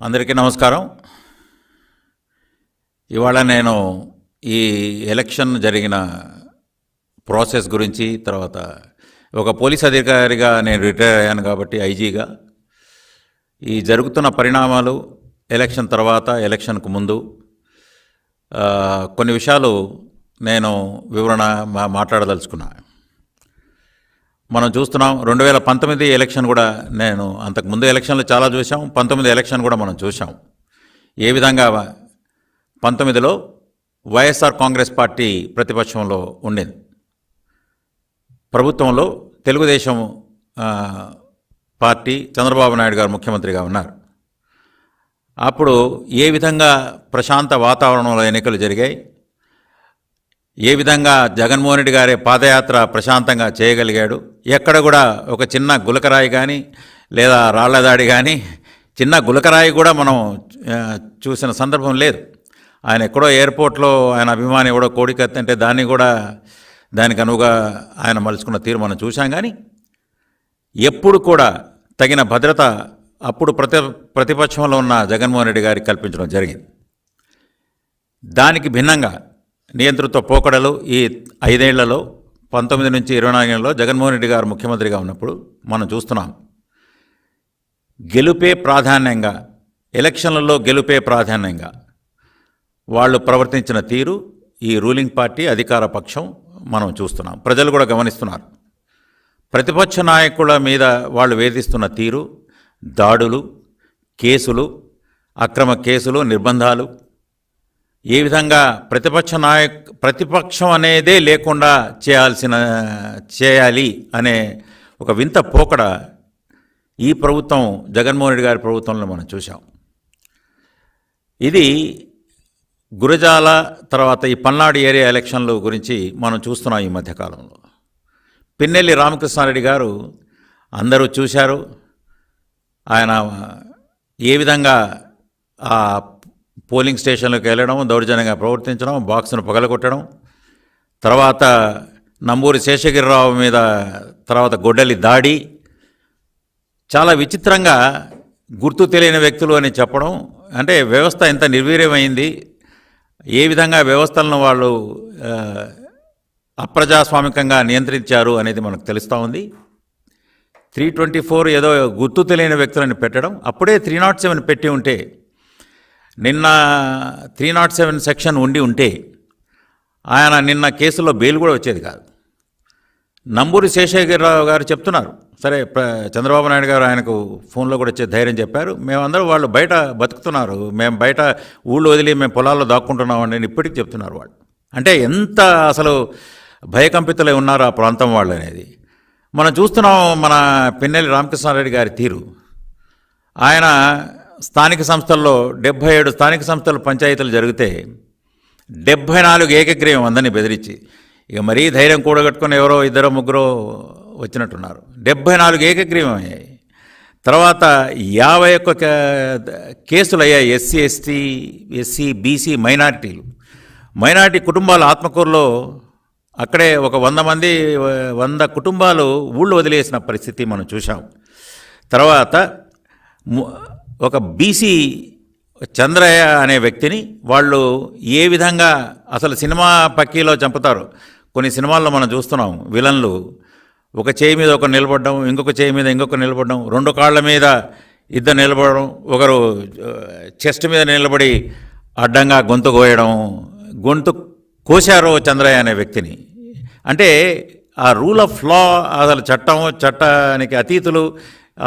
అందరికీ నమస్కారం. ఇవాళ నేను ఈ ఎలక్షన్ జరిగిన ప్రాసెస్ గురించి, తర్వాత ఒక పోలీస్ అధికారిగా నేను రిటైర్ అయ్యాను కాబట్టి ఐజీగా ఈ జరుగుతున్న పరిణామాలు, ఎలక్షన్ తర్వాత, ఎలక్షన్కు ముందు కొన్ని విషయాలు నేను వివరణ మాట్లాడదలుచుకున్నా. మనం చూస్తున్నాం 2019 ఎలక్షన్ కూడా, నేను అంతకుముందు ఎలక్షన్లు చాలా చూసాం, 19 ఎలక్షన్ కూడా మనం చూసాం. ఏ విధంగా 19లో వైఎస్ఆర్ కాంగ్రెస్ పార్టీ ప్రతిపక్షంలో ఉండేది, ప్రభుత్వంలో తెలుగుదేశం పార్టీ చంద్రబాబు నాయుడు గారు ముఖ్యమంత్రిగా ఉన్నారు. అప్పుడు ఏ విధంగా ప్రశాంత వాతావరణంలో ఎన్నికలు జరిగాయి, ఏ విధంగా జగన్మోహన్ రెడ్డి గారి పాదయాత్ర ప్రశాంతంగా చేయగలిగాడు, ఎక్కడ కూడా ఒక చిన్న గులకరాయి కానీ లేదా రాళ్లదాడి కానీ, చిన్న గులకరాయి కూడా మనం చూసిన సందర్భం లేదు. ఆయన ఎక్కడో ఎయిర్పోర్ట్లో ఆయన అభిమాని ఎవడో కోడికత్తంటే దానికి అనువుగా ఆయన మలుచుకున్న తీరు మనం చూసాం. కానీ ఎప్పుడు కూడా తగిన భద్రత అప్పుడు ప్రతిపక్షంలో ఉన్న జగన్మోహన్ రెడ్డి గారికి కల్పించడం జరిగింది. దానికి భిన్నంగా నియంతృత్వ పోకడలు ఈ 5 ఏళ్లలో 19 నుంచి 24 ఏళ్లలో జగన్మోహన్ రెడ్డి గారు ముఖ్యమంత్రిగా ఉన్నప్పుడు మనం చూస్తున్నాం. గెలుపే ప్రాధాన్యంగా, ఎలక్షన్లలో గెలుపే ప్రాధాన్యంగా వాళ్ళు ప్రవర్తించిన తీరు ఈ రూలింగ్ పార్టీ అధికార పక్షం మనం చూస్తున్నాం. ప్రజలు కూడా గమనిస్తున్నారు. ప్రతిపక్ష నాయకుల మీద వాళ్ళు వేధిస్తున్న తీరు, దాడులు, కేసులు, అక్రమ కేసులు, నిర్బంధాలు, ఏ విధంగా ప్రతిపక్షం అనేదే లేకుండా చేయాలి అనే ఒక వింత పోకడ ఈ ప్రభుత్వం, జగన్మోహన్ రెడ్డి గారి ప్రభుత్వంలో మనం చూసాం. ఇది గురజాల తర్వాత ఈ పల్నాడు ఏరియా ఎలక్షన్ల గురించి మనం చూస్తున్నాం. ఈ మధ్యకాలంలో పిన్నెల్లి రామకృష్ణారెడ్డి గారు అందరూ చూశారు. ఆయన ఏ విధంగా ఆ పోలింగ్ స్టేషన్లకు వెళ్ళడం, దౌర్జన్యంగా ప్రవర్తించడం, బాక్సును పగలగొట్టడం, తర్వాత నంబూరి శేషగిరిరావు మీద తర్వాత గొడ్డలి దాడి, చాలా విచిత్రంగా గుర్తు తెలియని వ్యక్తులు అని చెప్పడం. అంటే వ్యవస్థ ఎంత నిర్వీర్యమైంది, ఏ విధంగా వ్యవస్థలను వాళ్ళు అప్రజాస్వామికంగా నియంత్రించారు అనేది మనకు తెలుస్తూ ఉంది. 324 ఏదో గుర్తు తెలియని వ్యక్తులని పెట్టడం, అప్పుడే 307 పెట్టి ఉంటే, నిన్న 307 సెక్షన్ ఉంటే ఆయన నిన్న కేసులో బెయిల్ కూడా వచ్చేది కాదు. నంబూరి శేషగిరిరావు గారు చెప్తున్నారు, సరే చంద్రబాబు నాయుడు గారు ఆయనకు ఫోన్లో కూడా వచ్చే ధైర్యం చెప్పారు, మేమందరూ వాళ్ళు బయట బతుకుతున్నారు, మేము బయట ఊళ్ళు వదిలి మేము పొలాల్లో దాక్కుంటున్నామని ఇప్పటికీ చెప్తున్నారు వాళ్ళు. అంటే ఎంత అసలు భయకంపితులై ఉన్నారు ఆ ప్రాంతం వాళ్ళు అనేది మనం చూస్తున్నాం. మన పిన్నెల్లి రామకృష్ణారెడ్డి గారి తీరు, ఆయన స్థానిక సంస్థల్లో 77 స్థానిక సంస్థలు పంచాయతీలు జరిగితే 74 ఏకగ్రీవం అందరినీ బెదిరించి, ఇక మరీ ధైర్యం కూడగట్టుకుని ఎవరో 2-3 వచ్చినట్టున్నారు. 74 ఏకగ్రీవం అయ్యాయి. తర్వాత 51 కేసులు అయ్యాయి. ఎస్సీ, ఎస్టీ, బీసీ, మైనారిటీ కుటుంబాలు ఆత్మకూరులో అక్కడే ఒక 100 కుటుంబాలు ఊళ్ళు వదిలేసిన పరిస్థితి మనం చూసాం. తర్వాత ఒక బీసీ చంద్రయ్య అనే వ్యక్తిని వాళ్ళు ఏ విధంగా అసలు సినిమా పక్కీలో చంపుతారు. కొన్ని సినిమాల్లో మనం చూస్తున్నాం, విలన్లు ఒక చేయి మీద ఒకరు నిలబడడం, ఇంకొక చేయి మీద ఇంకొకరు నిలబడడం, 2 కాళ్ళ మీద ఇద్దరు నిలబడడం, ఒకరు చెస్ట్ మీద నిలబడి అడ్డంగా గొంతు కోయడం, గొంతు కోశారు చంద్రయ్య అనే వ్యక్తిని. అంటే ఆ రూల్ ఆఫ్ లా, అసలు చట్టానికి అతీతులు,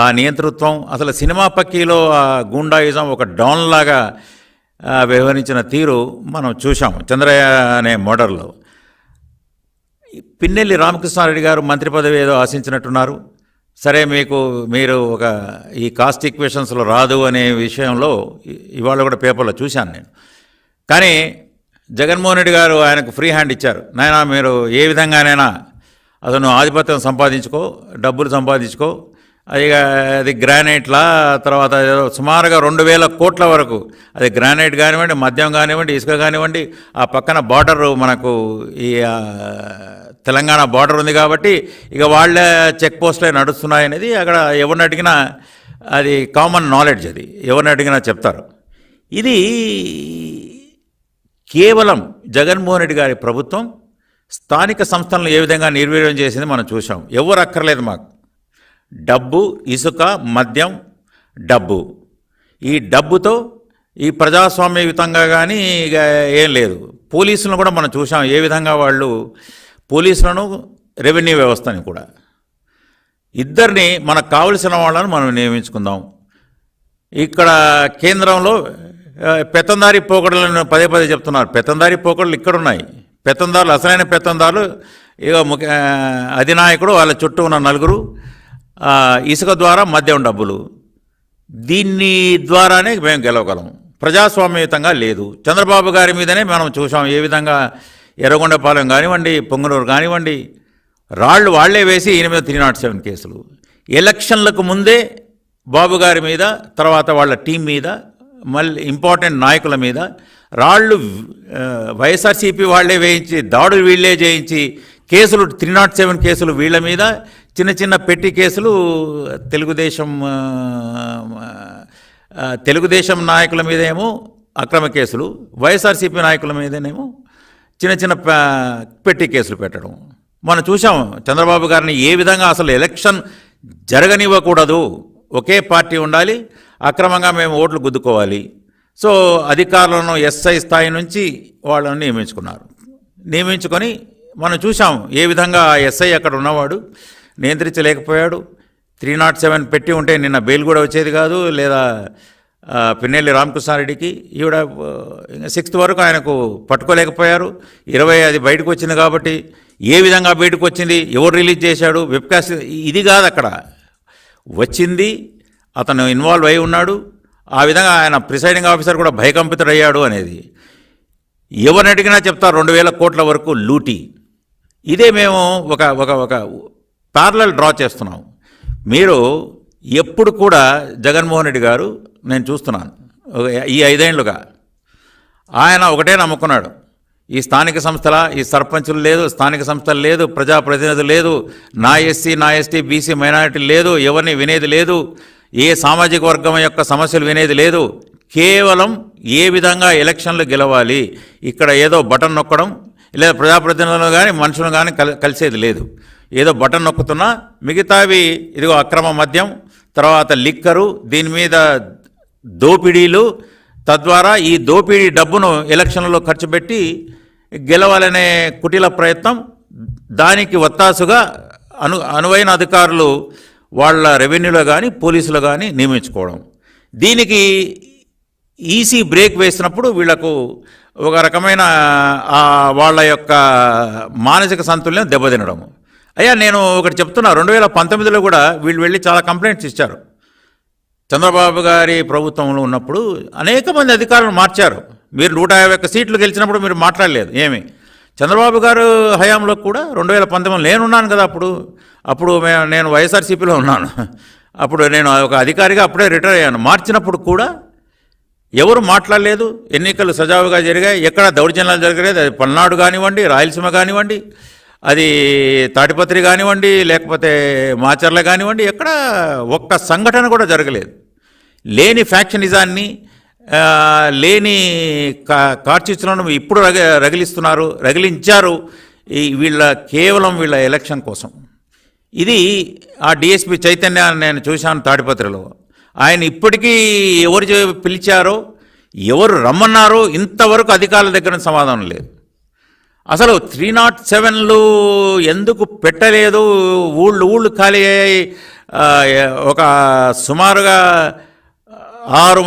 ఆ నియంతృత్వం, అసలు సినిమా పక్కీలో ఆ గూండాయిజం ఒక డాన్ లాగా వ్యవహరించిన తీరు మనం చూసాం చంద్రయ్య అనే మర్డర్లో. పిన్నెల్లి రామకృష్ణారెడ్డి గారు మంత్రి పదవి ఏదో ఆశించినట్టున్నారు. సరే మీరు ఒక ఈ కాస్ట్ ఈక్వేషన్స్లో రాదు అనే విషయంలో ఇవాళ కూడా పేపర్లో చూశాను నేను. కానీ జగన్మోహన్ రెడ్డి గారు ఆయనకు ఫ్రీ హ్యాండ్ ఇచ్చారు. నాయనా మీరు ఏ విధంగానైనా అతను ఆధిపత్యం సంపాదించుకో, డబ్బులు సంపాదించుకో, అది గ్రానైట్లా, తర్వాత సుమారుగా 2000 కోట్ల వరకు, అది గ్రానైట్ కానివ్వండి, మద్యం కానివ్వండి, ఇసుక కానివ్వండి, ఆ పక్కన బార్డర్ మనకు ఈ తెలంగాణ బార్డర్ ఉంది కాబట్టి ఇక వాళ్ళ చెక్ పోస్టులే నడుస్తున్నాయనేది అక్కడ ఎవరిని అడిగినా అది కామన్ నాలెడ్జ్, అది ఎవరిని అడిగినా చెప్తారు. ఇది కేవలం జగన్మోహన్ రెడ్డి గారి ప్రభుత్వం స్థానిక సంస్థలను ఏ విధంగా నిర్వీర్యం చేసింది మనం చూసాం. ఎవరు అక్కర్లేదు మాకు, డబ్బు, ఇసుక, మద్యం, డబ్బు. ఈ డబ్బుతో ఈ ప్రజాస్వామ్యయుతంగా కానీ ఇక ఏం లేదు. పోలీసులను కూడా మనం చూసాం ఏ విధంగా వాళ్ళు పోలీసులను, రెవెన్యూ వ్యవస్థని కూడా, ఇద్దరిని మనకు కావలసిన వాళ్ళను మనం నియమించుకుందాం. ఇక్కడ కేంద్రంలో పెత్తందారి పోకడలను పదే పదే చెప్తున్నారు. పెత్తందారి పోకడలు ఇక్కడున్నాయి. పెత్తందారులు, అసలైన పెత్తందారులు ఇక అధినాయకుడు, వాళ్ళ చుట్టూ ఉన్న నలుగురు, ఇసుక ద్వారా మద్యం డబ్బులు. దీన్ని ద్వారానే మేము గెలవగలం. ప్రజాస్వామ్యయుతంగా లేదు. చంద్రబాబు గారి మీదనే మనం చూసాం ఏ విధంగా ఎర్రగొండపాలెం కానివ్వండి, పొంగనూరు కానివ్వండి, రాళ్ళు వాళ్లే వేసి 307 కేసులు. ఎలక్షన్లకు ముందే బాబు గారి మీద, తర్వాత వాళ్ళ టీం మీద, మళ్ళీ ఇంపార్టెంట్ నాయకుల మీద రాళ్ళు వైఎస్ఆర్సీపీ వాళ్లే వేయించి, దాడులు వీళ్లే చేయించి, కేసులు 307 కేసులు వీళ్ల మీద, చిన్న చిన్న పెట్టి కేసులు తెలుగుదేశం నాయకుల మీదేమో అక్రమ కేసులు, వైఎస్ఆర్సీపీ నాయకుల మీదనేమో చిన్న చిన్న పెట్టి కేసులు పెట్టడం మనం చూసాం. చంద్రబాబు గారిని ఏ విధంగా అసలు ఎలక్షన్ జరగనివ్వకూడదు, ఒకే పార్టీ ఉండాలి, అక్రమంగా మేము ఓట్లు గుద్దుకోవాలి. సో అధికారులను ఎస్ఐ స్థాయి నుంచి వాళ్ళని నియమించుకొని మనం చూసాం ఏ విధంగా ఎస్ఐ అక్కడ ఉన్నవాడు నియంత్రించలేకపోయాడు. 307 పెట్టి ఉంటే నిన్న బెయిల్ కూడా వచ్చేది కాదు. లేదా పిన్నెల్లి రామకృష్ణారెడ్డికి ఈవిడ 6th వరకు ఆయనకు పట్టుకోలేకపోయారు. 20 అది బయటకు వచ్చింది కాబట్టి ఏ విధంగా బయటకు వచ్చింది, ఎవరు రిలీజ్ చేశాడు, వెబ్కాస్ట్, ఇది కాదు అక్కడ వచ్చింది. అతను ఇన్వాల్వ్ అయి ఉన్నాడు. ఆ విధంగా ఆయన ప్రిసైడింగ్ ఆఫీసర్ కూడా భయకంపితుడయ్యాడు అనేది ఎవరిని అడిగినా చెప్తారు. 2000 కోట్ల వరకు లూటీ. ఇదే మేము ఒక ఒక ఒక ప్యారలల్ డ్రా చేస్తున్నాం. మీరు ఎప్పుడు కూడా జగన్మోహన్ రెడ్డి గారు, నేను చూస్తున్నాను ఈ 5 ఏళ్లుగా, ఆయన ఒకటే నమ్ముకున్నాడు. ఈ స్థానిక సంస్థల, ఈ సర్పంచులు లేదు, స్థానిక సంస్థలు లేదు, ప్రజాప్రతినిధులు లేదు, నా ఎస్సీ, నా ఎస్టీ, బీసీ, మైనారిటీ లేదు, ఎవరిని వినేది లేదు, ఏ సామాజిక వర్గం యొక్క సమస్యలు వినేది లేదు. కేవలం ఏ విధంగా ఎలక్షన్లు గెలవాలి, ఇక్కడ ఏదో బటన్ నొక్కడం, లేదా ప్రజాప్రతినిధులు కానీ మనుషులు కానీ కలిసేది లేదు. ఏదో బటన్ నొక్కుతున్నా మిగతావి ఇదిగో అక్రమ మద్యం, తర్వాత లిక్కరు, దీని మీద దోపిడీలు, తద్వారా ఈ దోపిడీ డబ్బును ఎలక్షన్లలో ఖర్చు పెట్టి గెలవాలనే కుటిల ప్రయత్నం. దానికి ఒత్తాసుగా అనువైన అధికారులు వాళ్ళ రెవెన్యూలో కానీ పోలీసులో కానీ నియమించుకోవడం. దీనికి ఈసీ బ్రేక్ వేసినప్పుడు వీళ్లకు ఒక రకమైన వాళ్ళ యొక్క మానసిక సంతుల్యం దెబ్బతినడం. అయ్యా నేను ఒకటి చెప్తున్నా, 2019లో కూడా వీళ్ళు వెళ్ళి చాలా కంప్లైంట్స్ ఇచ్చారు. చంద్రబాబు గారి ప్రభుత్వంలో ఉన్నప్పుడు అనేక మంది అధికారులు మార్చారు. మీరు 151 సీట్లు గెలిచినప్పుడు మీరు మాట్లాడలేదు ఏమి. చంద్రబాబు గారు హయాంలో కూడా 2019 నేనున్నాను కదా, అప్పుడు నేను వైఎస్ఆర్సీపీలో ఉన్నాను. అప్పుడు నేను ఒక అధికారిగా అప్పుడే రిటైర్ అయ్యాను. మార్చినప్పుడు కూడా ఎవరు మాట్లాడలేదు. ఎన్నికలు సజావుగా జరిగాయి. ఎక్కడ దౌర్జన్యాలు జరగలేదు. అది పల్నాడు కానివ్వండి, రాయలసీమ కానివ్వండి, అది తాటిపత్రి కానివ్వండి, లేకపోతే మాచర్ల కానివ్వండి, ఎక్కడ ఒక్క సంఘటన కూడా జరగలేదు. లేని ఫ్యాక్షనిజాన్ని, లేని కార్చిచ్చులను ఇప్పుడు రగిలించారు కేవలం వీళ్ళ ఎలక్షన్ కోసం. ఇది ఆ డిఎస్పీ చైతన్యాన్ని నేను చూశాను తాడిపత్రిలో. ఆయన ఇప్పటికీ ఎవరు పిలిచారో, ఎవరు రమ్మన్నారో ఇంతవరకు అధికారుల దగ్గర సమాధానం లేదు. అసలు 307లు ఎందుకు పెట్టలేదు, ఊళ్ళు ఖాళీ అయ్యాయి. ఒక సుమారుగా 6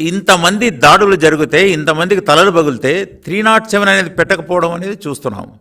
ఇంతమంది దాడులు జరిగితే, ఇంతమందికి తలలు పగిలితే 307 అనేది పెట్టకపోవడం అనేది చూస్తున్నాము.